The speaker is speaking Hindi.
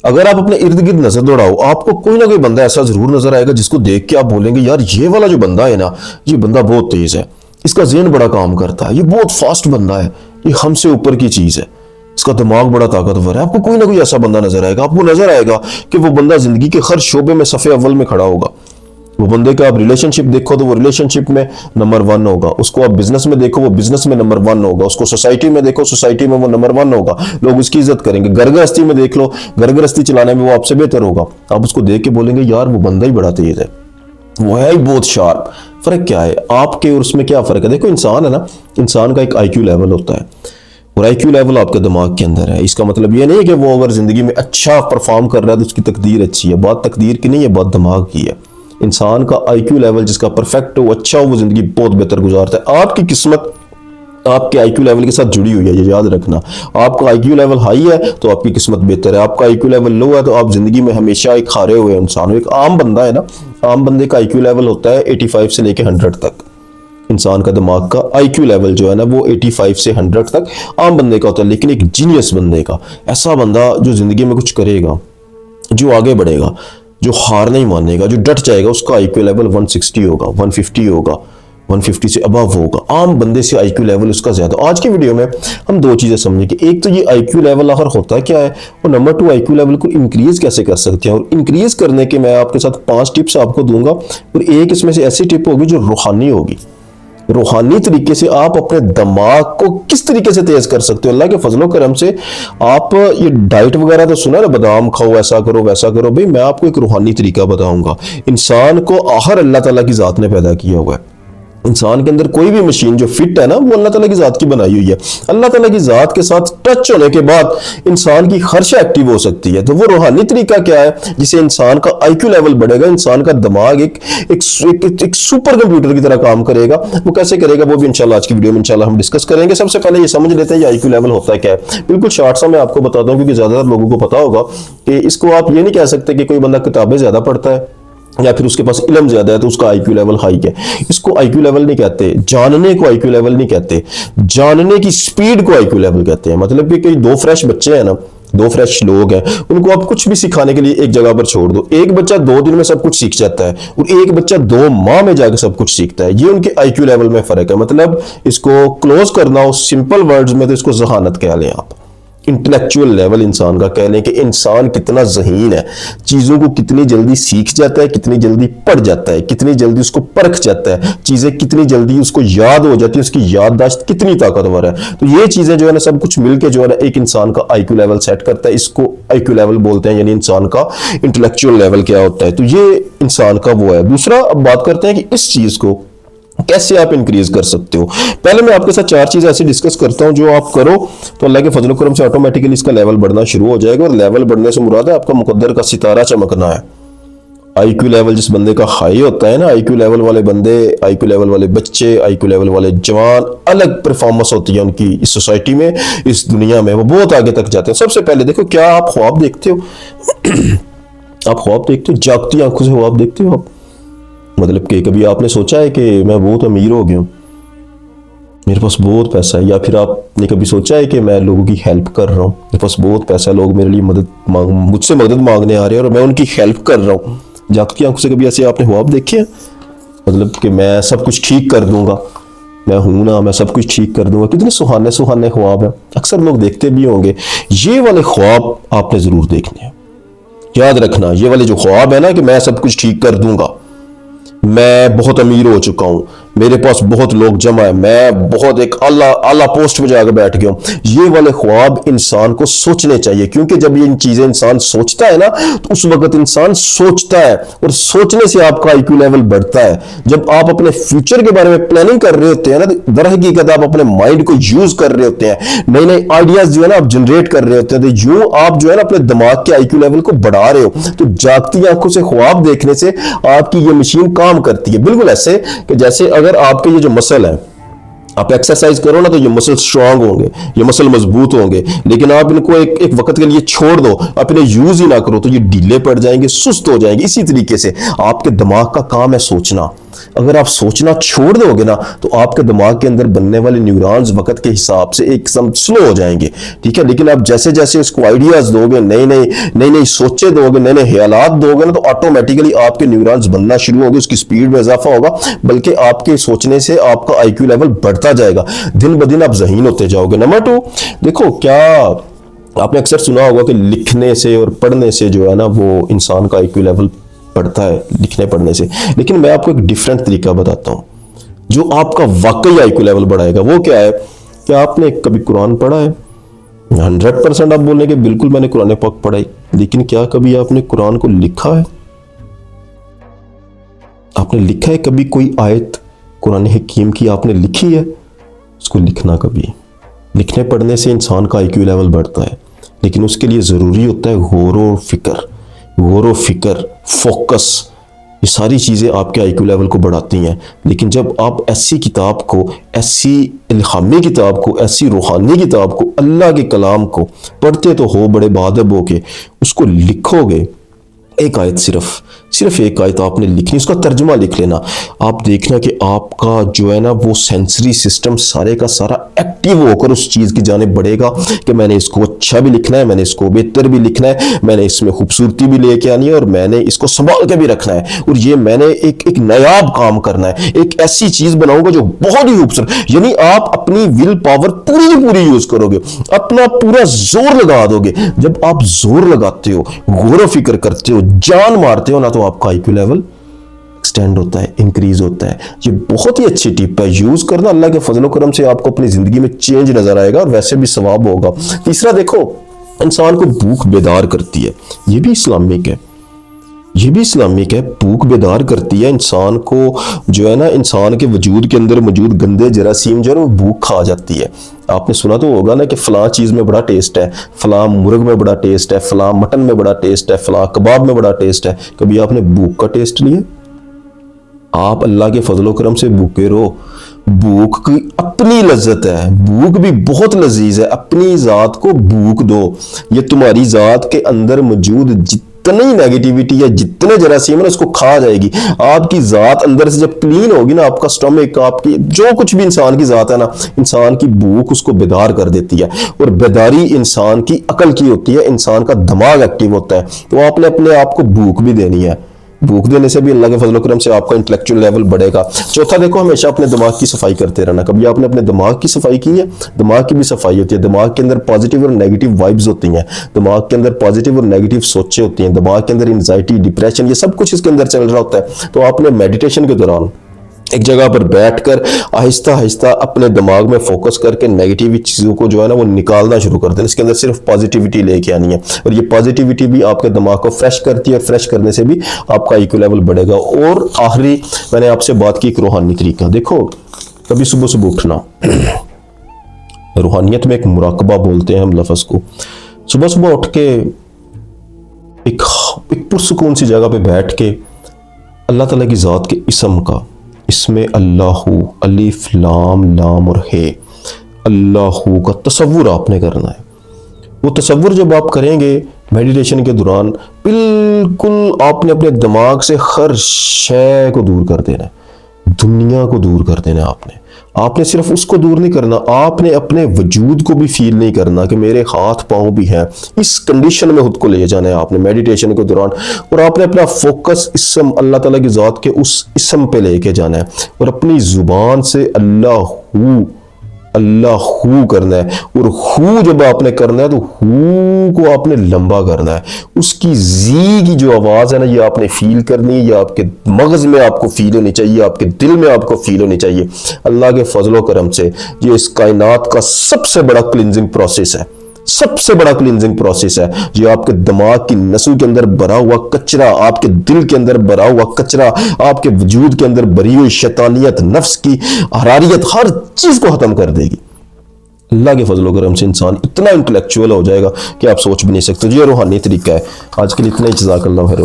अगर आप अपने इर्द गिर्द नजर दौड़ाओ, आपको कोई ना कोई बंदा ऐसा जरूर नजर आएगा जिसको देख के आप बोलेंगे यार ये वाला जो बंदा है ना, ये बंदा बहुत तेज है, इसका ज़हन बड़ा काम करता है, ये बहुत फास्ट बंदा है, ये हमसे ऊपर की चीज है, इसका दिमाग बड़ा ताकतवर है। आपको कोई ना कोई ऐसा बंदा नजर आएगा, आपको नजर आएगा कि वो बंदा जिंदगी के हर शोबे में सफ़े अव्वल में खड़ा होगा। वो बंदे का आप रिलेशनशिप देखो तो वो रिलेशनशिप में नंबर 1 होगा, उसको आप बिजनेस में देखो वो बिजनेस में नंबर 1 होगा, उसको सोसाइटी में देखो सोसाइटी में वो नंबर 1 होगा, लोग उसकी इज्जत करेंगे। घर गृहस्थी में देख लो, घर गृहस्थी चलाने में वो आपसे बेहतर होगा, आप उसको देख के बोलेंगे यार वो बंदा ही बड़ा तेज है, वो है ही बहुत शार्प। फर्क क्या है आपके और उसमें? क्या फर्क है? देखो इंसान है ना, इंसान का एक आईक्यू लेवल होता है और आईक्यू लेवल आपके दिमाग के अंदर है। इसका मतलब ये नहीं है कि वो अगर जिंदगी में अच्छा परफॉर्म कर रहा है तो उसकी तकदीर अच्छी है, बात तकदीर की नहीं है, बात दिमाग की है। इंसान का आईक्यू लेवल जिसका परफेक्ट हो, अच्छा हो, वो जिंदगी बहुत बेहतर गुजारता है। आपकी किस्मत आपके आईक्यू लेवल के साथ जुड़ी हुई है, ये याद रखना। आपका आईक्यू लेवल हाई है तो आपकी किस्मत बेहतर है, आपका आईक्यू लेवल लो है तो आप जिंदगी में हमेशा एक हारे हुए इंसान हो। एक आम बंदा है ना, आम बंदे का आईक्यू लेवल होता है 85 से लेके 100 तक। इंसान का दिमाग का आईक्यू लेवल जो है ना वो 85 से 100 तक आम बंदे का होता है। लेकिन एक जीनियस बंदे का, ऐसा बंदा जो जिंदगी में कुछ करेगा, जो आगे बढ़ेगा, जो हार नहीं मानेगा, जो डट जाएगा, उसका आईक्यू लेवल 160 होगा, 150 होगा, 150 से अबव होगा। आम बंदे से आईक्यू लेवल उसका ज्यादा। आज की वीडियो में हम दो चीजें समझेंगे, एक तो ये आईक्यू लेवल आखिर होता क्या है, और नंबर 2 आईक्यू लेवल को इंक्रीज कैसे कर सकते हैं। और इंक्रीज करने के मैं आपके साथ 5 टिप्स आपको दूंगा, और एक इसमें से ऐसी टिप होगी जो रूहानी होगी। रूहानी तरीके से आप अपने दिमाग को किस तरीके से तेज कर सकते हो अल्लाह के फजलो करम से। आप ये डाइट वगैरह तो सुना ना, बादाम खाओ, ऐसा करो वैसा करो, भाई मैं आपको एक रूहानी तरीका बताऊंगा। इंसान को आखिर अल्लाह ताला की जात ने पैदा किया हुआ है। इंसान के अंदर कोई भी मशीन जो फिट है ना, वो अल्लाह ताला की जात की बनाई हुई है। अल्लाह ताला की जात के साथ टच होने के बाद इंसान की हर शय एक्टिव हो सकती है। तो वो रूहानी तरीका क्या है जिससे इंसान का आईक्यू लेवल बढ़ेगा, इंसान का दिमाग एक सुपर कंप्यूटर की तरह काम करेगा। वो कैसे करेगा वो भी इंशाल्लाह आज की वीडियो में इंशाल्लाह हम डिस्कस करेंगे। सबसे पहले ये समझ लेते हैं ये आईक्यू लेवल होता है क्या है। बिल्कुल शॉर्ट सा मैं आपको बताता हूँ, क्योंकि ज्यादातर लोगों को पता होगा कि इसको आप ये नहीं कह सकते कि कोई बंदा किताबें ज्यादा पढ़ता है या फिर उसके पास इल्म ज्यादा है तो उसका आईक्यू लेवल हाई है। इसको आईक्यू लेवल नहीं कहते, जानने को आईक्यू लेवल नहीं कहते, जानने की स्पीड को आईक्यू लेवल कहते हैं। मतलब कि दो फ्रेश बच्चे हैं ना, दो फ्रेश लोग हैं, उनको आप कुछ भी सिखाने के लिए एक जगह पर छोड़ दो, एक बच्चा 2 दिन में सब कुछ सीख जाता है और एक बच्चा 2 माह में जाकर सब कुछ सीखता है। ये उनके आईक्यू लेवल में फर्क है। मतलब इसको क्लोज करना हो सिंपल वर्ड्स में तो इसको जहानत कह लें आप। इंटेलेक्चुअल लेवल इंसान का कह लें कि इंसान कितना ज़हीन है, चीज़ों को कितनी जल्दी सीख जाता है, कितनी जल्दी पढ़ जाता है, कितनी जल्दी उसको परख जाता है, चीज़ें कितनी जल्दी उसको याद हो जाती है, उसकी याददाश्त कितनी ताकतवर है। तो ये चीज़ें जो है ना सब कुछ मिलके जो है ना एक इंसान का आईक्यू लेवल सेट करता है। इसको आईक्यू लेवल बोलते हैं, यानी इंसान का इंटेलेक्चुअल लेवल क्या होता है। तो ये इंसान का वो है। दूसरा, अब बात करते हैं कि इस चीज़ को कैसे आप इंक्रीज कर सकते हो। पहले मैं आपके साथ 4 चीजें ऐसे डिस्कस करता हूं जो आप करो तो अल्लाह के फजल करम से ऑटोमेटिकली इसका लेवल बढ़ना शुरू हो जाएगा। और लेवल बढ़ने से मुराद है आपका मुकद्दर का सितारा चमकना है। आईक्यू लेवल जिस बंदे का हाई होता है ना, आईक्यू लेवल वाले बंदे, आईक्यू लेवल वाले बच्चे, आईक्यू लेवल वाले जवान, अलग परफॉर्मेंस होती है उनकी इस सोसाइटी में, इस दुनिया में, वो बहुत आगे तक जाते हैं। सबसे पहले देखो, क्या आप ख्वाब देखते हो? आप ख्वाब देखते हो? जागती आंखों से ख्वाब देखते हो आप? मतलब कि कभी आपने सोचा है कि मैं बहुत अमीर हो गया हूं, मेरे पास बहुत पैसा है? या फिर आपने कभी सोचा है कि मैं लोगों की हेल्प कर रहा हूँ, मेरे पास बहुत पैसा है, लोग मेरे लिए मुझसे मदद मांगने आ रहे हैं और मैं उनकी हेल्प कर रहा हूँ? जागती आंखों से कभी ऐसे आपने ख्वाब देखे हैं? मतलब कि मैं सब कुछ ठीक कर दूंगा, मैं हूं ना, मैं सब कुछ ठीक कर दूंगा। कितने सुहाने सुहाने ख्वाब है, अक्सर लोग देखते भी होंगे। ये वाले ख्वाब आपने जरूर देखने हैं। याद रखना, ये वाले जो ख्वाब है ना कि मैं सब कुछ ठीक कर दूंगा, मैं बहुत अमीर हो चुका हूं, मेरे पास बहुत लोग जमा है, मैं बहुत एक आला पोस्ट पे जाकर बैठ गया हूं, ये वाले ख्वाब इंसान को सोचने चाहिए। क्योंकि जब ये इन चीजें इंसान सोचता है ना तो उस वक्त इंसान सोचता है और सोचने से आपका आईक्यू लेवल बढ़ता है। जब आप अपने फ्यूचर के बारे में प्लानिंग कर रहे होते हैं ना, तो दरहकीकत आप अपने माइंड को यूज कर रहे होते हैं, नए नए आइडियाज जो है ना आप जनरेट कर रहे होते हैं। तो यूं आप जो है ना अपने दिमाग के आईक्यू लेवल को बढ़ा रहे हो। तो जागती आंखों से ख्वाब देखने से आपकी ये मशीन काम करती है। बिल्कुल ऐसे कि जैसे अगर आपके ये जो मसल है, आप एक्सरसाइज करो ना तो ये मसल स्ट्रांग होंगे, ये मसल मजबूत होंगे, लेकिन आप इनको एक वक्त के लिए छोड़ दो, आप इन्हें यूज ही ना करो तो ये ढीले पड़ जाएंगे, सुस्त हो जाएंगे। इसी तरीके से आपके दिमाग का काम है सोचना। अगर आप सोचना छोड़ दोगे ना तो आपके दिमाग के अंदर बनने वाले न्यूरॉन्स वक्त के हिसाब से एकदम स्लो हो जाएंगे, ठीक है। लेकिन आप जैसे जैसे उसको आइडियाज दोगे, नई नई सोचे दोगे, नए नए ख्यालात दोगे ना, तो ऑटोमेटिकली आपके न्यूरॉन्स बनना शुरू होंगे, उसकी स्पीड में इजाफा होगा, बल्कि आपके सोचने से आपका आईक्यू लेवल बढ़ता जाएगा, दिन ब दिन आप ज़हीन होते जाओगे। नंबर 2, देखो, क्या आपने अक्सर सुना होगा कि लिखने से और पढ़ने से जो है ना वो इंसान का आईक्यू लेवल बढ़ता है, लिखने पढ़ने से। लेकिन मैं आपको एक डिफरेंट तरीका बताता हूँ जो आपका वाकई आईक्यू लेवल बढ़ाएगा। वो क्या है? क्या आपने कभी कुरान पढ़ा है? 100% आप बोलेंगे बिल्कुल मैंने कुरान पाक पढ़ा है, लेकिन क्या कभी आपने कुरान को लिखा है? आपने लिखा है कभी कोई आयत कुरान हकीम की आपने लिखी है? उसको लिखना कभी। लिखने पढ़ने से इंसान का आईक्यू लेवल बढ़ता है, लेकिन उसके लिए ज़रूरी होता है गौर व फिक्र, फोकस। ये सारी चीज़ें आपके आईक्यू लेवल को बढ़ाती हैं। लेकिन जब आप ऐसी किताब को, ऐसी इल्हामी किताब को, ऐसी रूहानी किताब को, अल्लाह के कलाम को पढ़ते तो हो बड़े बादब हो के, उसको लिखोगे, एक आयत सिर्फ एक आयत आपने लिखनी, उसका तर्जुमा लिख लेना, आप देखना कि आपका जो है ना वो सेंसरी सिस्टम सारे का सारा एक्टिव होकर उस चीज़ की जाने बढ़ेगा कि मैंने इसको अच्छा भी लिखना है, मैंने इसको बेहतर भी लिखना है, मैंने इसमें खूबसूरती भी लेके आनी है और मैंने इसको संभाल के भी रखना है, और ये मैंने एक नायाब काम करना है, एक ऐसी चीज़ बनाऊंगा जो बहुत ही खूबसूरत। यानी आप अपनी विल पावर पूरी यूज करोगे, अपना पूरा जोर लगा दोगे। जब आप जोर लगाते हो, गौर व फिक्र करते हो, जान मारते हो ना, तो आपका आईक्यू लेवल एक्सटेंड होता है, इंक्रीज होता है। ये बहुत ही अच्छी टिप है, यूज करना। अल्लाह के फजल करम से आपको अपनी जिंदगी में चेंज नजर आएगा और वैसे भी सवाब होगा। तीसरा, देखो, इंसान को भूख बेदार करती है, ये भी इस्लामिक है, भूख बेदार करती है इंसान को, जो है ना इंसान के वजूद के अंदर मौजूद गंदे जरासीम जो है वो भूख खा जाती है। आपने सुना तो होगा ना कि फलां चीज़ में बड़ा टेस्ट है, फलां मुर्ग में बड़ा टेस्ट है, फलां मटन में बड़ा टेस्ट है, फलां कबाब में बड़ा टेस्ट है। कभी आपने भूख का टेस्ट लिया? आप अल्लाह के फजलो करम से भूखे रहो। भूख की अपनी लज्जत है, भूख भी बहुत लजीज है। अपनी जात को भूख दो। ये तुम्हारी जात के अंदर मौजूद जितनी नेगेटिविटी है, जितने जरासीम है, उसको खा जाएगी। आपकी जात अंदर से जब क्लीन होगी ना, आपका स्टमक, आपकी जो कुछ भी इंसान की जात है ना, इंसान की भूख उसको बेदार कर देती है। और बेदारी इंसान की अकल की होती है, इंसान का दिमाग एक्टिव होता है। तो आपने अपने आप को भूख भी देनी है। भूख देने से भी अल्लाह के फजल करम से आपका इंटेलेक्चुअल लेवल बढ़ेगा। चौथा, देखो, हमेशा अपने दिमाग की सफाई करते रहना। कभी आपने अपने दिमाग की सफाई की है? दिमाग की भी सफाई होती है। दिमाग के अंदर पॉजिटिव और नेगेटिव वाइब्स होती हैं, दिमाग के अंदर पॉजिटिव और नेगेटिव सोचें होती हैं, दिमाग के अंदर एंजाइटी, डिप्रेशन, ये सब कुछ इसके अंदर चल रहा होता है। तो आपने मेडिटेशन के दौरान एक जगह पर बैठकर आहिस्ता आहिस्ता अपने दिमाग में फोकस करके नेगेटिव चीज़ों को जो है ना वो निकालना शुरू कर देना। इसके अंदर सिर्फ पॉजिटिविटी लेके आनी है, और ये पॉजिटिविटी भी आपके दिमाग को फ्रेश करती है, और फ्रेश करने से भी आपका आईक्यू लेवल बढ़ेगा। और आखिरी, मैंने आपसे बात की एक रूहानी तरीका। देखो, कभी सुबह सुबह उठना, रूहानियत में एक मुराकबा बोलते हैं हम लफ्ज़ को। सुबह सुबह उठ के एक पुरसुकून सी जगह पे बैठ के अल्लाह ताला की ज़ात के इसम का, इसमें अल्लाहू, अलिफ लाम लाम और है, अल्लाहू का तसव्वुर आपने करना है। वो तसव्वुर जब आप करेंगे मेडिटेशन के दौरान, बिल्कुल आपने अपने दिमाग से हर शय को दूर कर देना है, दुनिया को दूर कर देना है। आपने सिर्फ उसको दूर नहीं करना, आपने अपने वजूद को भी फील नहीं करना कि मेरे हाथ पांव भी हैं। इस कंडीशन में खुद को ले जाना है आपने मेडिटेशन के दौरान, और आपने अपना फोकस इसम, अल्लाह ताला की ज़ात के उस इसम पे लेके जाना है, और अपनी जुबान से अल्लाहू करना है। और हू जब आपने करना है तो हू को आपने लंबा करना है। उसकी जी की जो आवाज़ है ना, ये आपने फील करनी है, ये आपके मगज में आपको फील होनी चाहिए, आपके दिल में आपको फील होनी चाहिए। अल्लाह के फजलो करम से ये इस कायनात का सबसे बड़ा क्लिनजिंग प्रोसेस है, सबसे बड़ा क्लींजिंग प्रोसेस है। जो आपके दिमाग की नसों के अंदर भरा हुआ कचरा, आपके दिल के अंदर भरा हुआ कचरा, आपके वजूद के अंदर भरी हुई शैतानियत, नफ्स की हरारियत, हर चीज को खत्म कर देगी। अल्लाह के फजल करम से इंसान इतना इंटेलेक्चुअल हो जाएगा कि आप सोच भी नहीं सकते। ये रूहानी तरीका है। आज के लिए इतना ही। जज़ाकल्लाहु खैर।